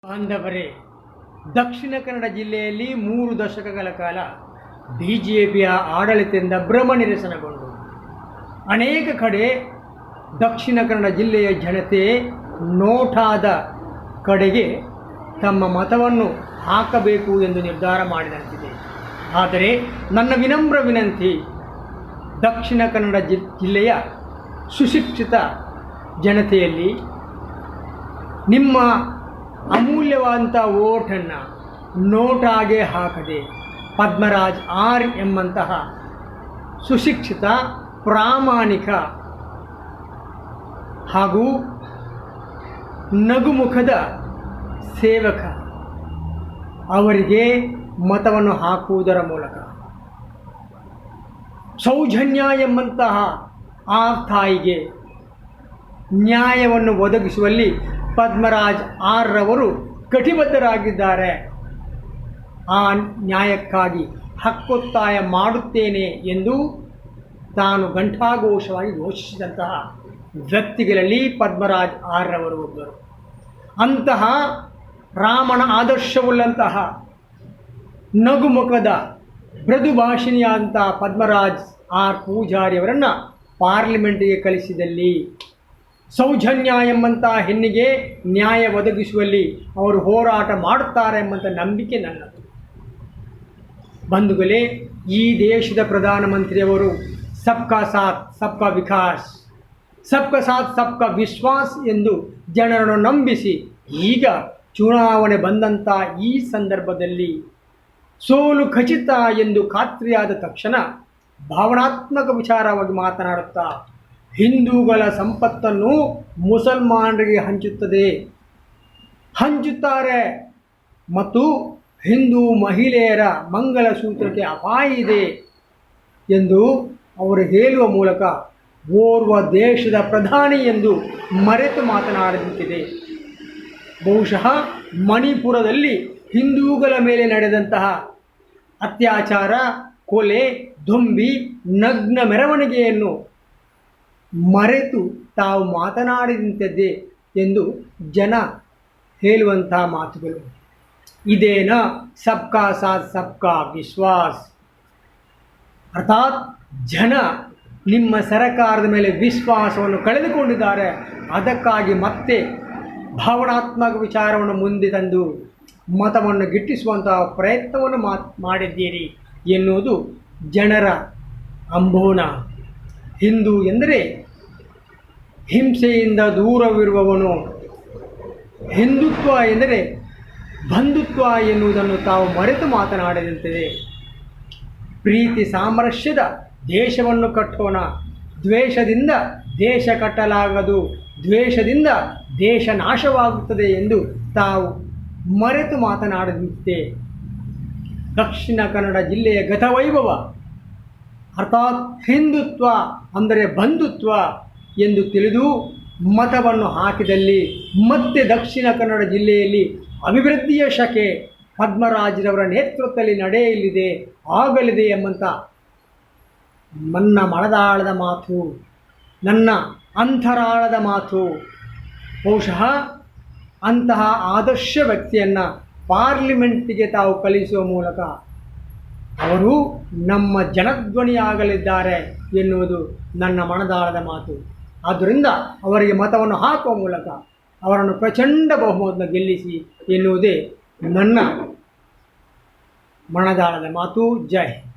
ಬಾಂಧವರೇ, ದಕ್ಷಿಣ ಕನ್ನಡ ಜಿಲ್ಲೆಯಲ್ಲಿ 3 ದಶಕಗಳ ಕಾಲ ಬಿಜೆಪಿಯ ಆಡಳಿತದಿಂದ ಭ್ರಮನಿರಸನಗೊಂಡು ಅನೇಕ ಕಡೆ ದಕ್ಷಿಣ ಕನ್ನಡ ಜಿಲ್ಲೆಯ ಜನತೆ ನೋಟಾದ ಕಡೆಗೆ ತಮ್ಮ ಮತವನ್ನು ಹಾಕಬೇಕು ಎಂದು ನಿರ್ಧಾರ ಮಾಡಿದಂತಿದೆ. ಆದರೆ ನನ್ನ ವಿನಮ್ರ ವಿನಂತಿ, ದಕ್ಷಿಣ ಕನ್ನಡ ಜಿಲ್ಲೆಯ ಸುಶಿಕ್ಷಿತ ಜನತೆಯಲ್ಲಿ ನಿಮ್ಮ ಅಮೂಲ್ಯವಾದಂಥ ವೋಟನ್ನು ನೋಟಾಗೆ ಹಾಕದೆ ಪದ್ಮರಾಜ್ ಆರ್ ಎಂಬಂತಹ ಸುಶಿಕ್ಷಿತ, ಪ್ರಾಮಾಣಿಕ ಹಾಗೂ ನಗುಮುಖದ ಸೇವಕ ಅವರಿಗೆ ಮತವನ್ನು ಹಾಕುವುದರ ಮೂಲಕ ಸೌಜನ್ಯ ಎಂಬಂತಹ ಆ ತಾಯಿಗೆ ನ್ಯಾಯವನ್ನು ಒದಗಿಸುವಲ್ಲಿ ಪದ್ಮರಾಜ್ ಆರ್ ರವರು ಕಟಿಬದ್ಧರಾಗಿದ್ದಾರೆ. ಆ ನ್ಯಾಯಕ್ಕಾಗಿ ಹಕ್ಕೊತ್ತಾಯ ಮಾಡುತ್ತೇನೆ ಎಂದು ತಾನು ಘಂಟಾಘೋಷವಾಗಿ ಘೋಷಿಸಿದಂತಹ ವ್ಯಕ್ತಿಗಳಲ್ಲಿ ಪದ್ಮರಾಜ್ ಆರ್ ರವರು ಒಬ್ಬರು. ಅಂತಹ ರಾಮನ ಆದರ್ಶವುಳ್ಳಂತಹ ನಗುಮುಖದ ಮೃದು ಭಾಷಿಣಿಯಾದಂತಹ ಪದ್ಮರಾಜ್ ಆರ್ ಪೂಜಾರಿಯವರನ್ನು ಪಾರ್ಲಿಮೆಂಟಿಗೆ ಕಳಿಸಿದಲ್ಲಿ ಸೌಜನ್ಯ ಎಂಬಂಥ ಹೆಣ್ಣಿಗೆ ನ್ಯಾಯ ಒದಗಿಸುವಲ್ಲಿ ಅವರು ಹೋರಾಟ ಮಾಡುತ್ತಾರೆ ಎಂಬಂಥ ನಂಬಿಕೆ ನನ್ನದು. ಬಂಧುಗಳೇ, ಈ ದೇಶದ ಪ್ರಧಾನಮಂತ್ರಿಯವರು ಸಬ್ಕಾ ಸಾಥ್ ಸಬ್ಕಾ ವಿಕಾಸ್, ಸಬ್ಕಾ ಸಾಥ್ ಸಬ್ಕಾ ವಿಶ್ವಾಸ್ ಎಂದು ಜನರನ್ನು ನಂಬಿಸಿ ಈಗ ಚುನಾವಣೆ ಬಂದಂಥ ಈ ಸಂದರ್ಭದಲ್ಲಿ ಸೋಲು ಖಚಿತ ಎಂದು ಖಾತ್ರಿಯಾದ ತಕ್ಷಣ ಭಾವನಾತ್ಮಕ ವಿಚಾರವಾಗಿ ಮಾತನಾಡುತ್ತಾ ಹಿಂದೂಗಳ ಸಂಪತ್ತನ್ನು ಮುಸಲ್ಮಾನರಿಗೆ ಹಂಚುತ್ತಾರೆ ಮತ್ತು ಹಿಂದೂ ಮಹಿಳೆಯರ ಮಂಗಲಸೂತ್ರಕ್ಕೆ ಅಪಾಯ ಇದೆ ಎಂದು ಅವರು ಹೇಳುವ ಮೂಲಕ ಓರ್ವ ದೇಶದ ಪ್ರಧಾನಿ ಎಂದು ಮರೆತು ಮಾತನಾಡಿದಂತಿದೆ. ಬಹುಶಃ ಮಣಿಪುರದಲ್ಲಿ ಹಿಂದೂಗಳ ಮೇಲೆ ನಡೆದಂತಹ ಅತ್ಯಾಚಾರ, ಕೊಲೆ, ದೊಂಬಿ, ನಗ್ನ ಮೆರವಣಿಗೆಯನ್ನು ಮರೆತು ತಾವು ಮಾತನಾಡಿದಂಥದ್ದೇ ಎಂದು ಜನ ಹೇಳುವಂತಹ ಮಾತುಗಳು. ಇದೇನ ಸಬ್ಕಾ ಸಾಥ್ ಸಬ್ಕಾ ವಿಶ್ವಾಸ್? ಅರ್ಥಾತ್ ಜನ ನಿಮ್ಮ ಸರಕಾರದ ಮೇಲೆ ವಿಶ್ವಾಸವನ್ನು ಕಳೆದುಕೊಂಡಿದ್ದಾರೆ. ಅದಕ್ಕಾಗಿ ಮತ್ತೆ ಭಾವನಾತ್ಮಕ ವಿಚಾರವನ್ನು ಮುಂದೆ ತಂದು ಮತವನ್ನು ಗಿಟ್ಟಿಸುವಂತಹ ಪ್ರಯತ್ನವನ್ನು ಮಾಡಿದ್ದೀರಿ ಎನ್ನುವುದು ಜನರ ಅಂಬೋಣ. ಹಿಂದೂ ಎಂದರೆ ಹಿಂಸೆಯಿಂದ ದೂರವಿರುವವನು, ಹಿಂದುತ್ವ ಎಂದರೆ ಬಂಧುತ್ವ ಎನ್ನುವುದನ್ನು ತಾವು ಮರೆತು ಮಾತನಾಡಿದಂತಿದೆ. ಪ್ರೀತಿ ಸಾಮರಸ್ಯದ ದೇಶವನ್ನು ಕಟ್ಟೋಣ, ದ್ವೇಷದಿಂದ ದೇಶ ಕಟ್ಟಲಾಗದು, ದ್ವೇಷದಿಂದ ದೇಶ ನಾಶವಾಗುತ್ತದೆ ಎಂದು ತಾವು ಮರೆತು ಮಾತನಾಡಿದಂತೆ ದಕ್ಷಿಣ ಕನ್ನಡ ಜಿಲ್ಲೆಯ ಗತವೈಭವ ಅರ್ಥಾತ್ ಹಿಂದುತ್ವ ಅಂದರೆ ಬಂಧುತ್ವ ಎಂದು ತಿಳಿದು ಮತವನ್ನು ಹಾಕಿದಲ್ಲಿ ಮತ್ತೆ ದಕ್ಷಿಣ ಕನ್ನಡ ಜಿಲ್ಲೆಯಲ್ಲಿ ಅಭಿವೃದ್ಧಿಯ ಶಕೆ ಪದ್ಮರಾಜ್ರವರ ನೇತೃತ್ವದಲ್ಲಿ ನಡೆಯಲಿದೆ, ಆಗಲಿದೆ ಎಂಬಂಥ ನನ್ನ ಮನದಾಳದ ಮಾತು, ನನ್ನ ಅಂತರಾಳದ ಮಾತು. ಬಹುಶಃ ಅಂತಹ ಆದರ್ಶ ವ್ಯಕ್ತಿಯನ್ನು ಪಾರ್ಲಿಮೆಂಟಿಗೆ ತಾವು ಕಳಿಸುವ ಮೂಲಕ ಅವರು ನಮ್ಮ ಜನಧ್ವನಿಯಾಗಲಿದ್ದಾರೆ ಎನ್ನುವುದು ನನ್ನ ಮನದಾಳದ ಮಾತು. ಆದ್ದರಿಂದ ಅವರಿಗೆ ಮತವನ್ನು ಹಾಕುವ ಮೂಲಕ ಅವರನ್ನು ಪ್ರಚಂಡ ಬಹುಮತದಿಂದ ಗೆಲ್ಲಿಸಿ ಎನ್ನುವುದೇ ನನ್ನ ಮನದಾಳದ ಮಾತು. ಜೈ ಹಿಂದ್.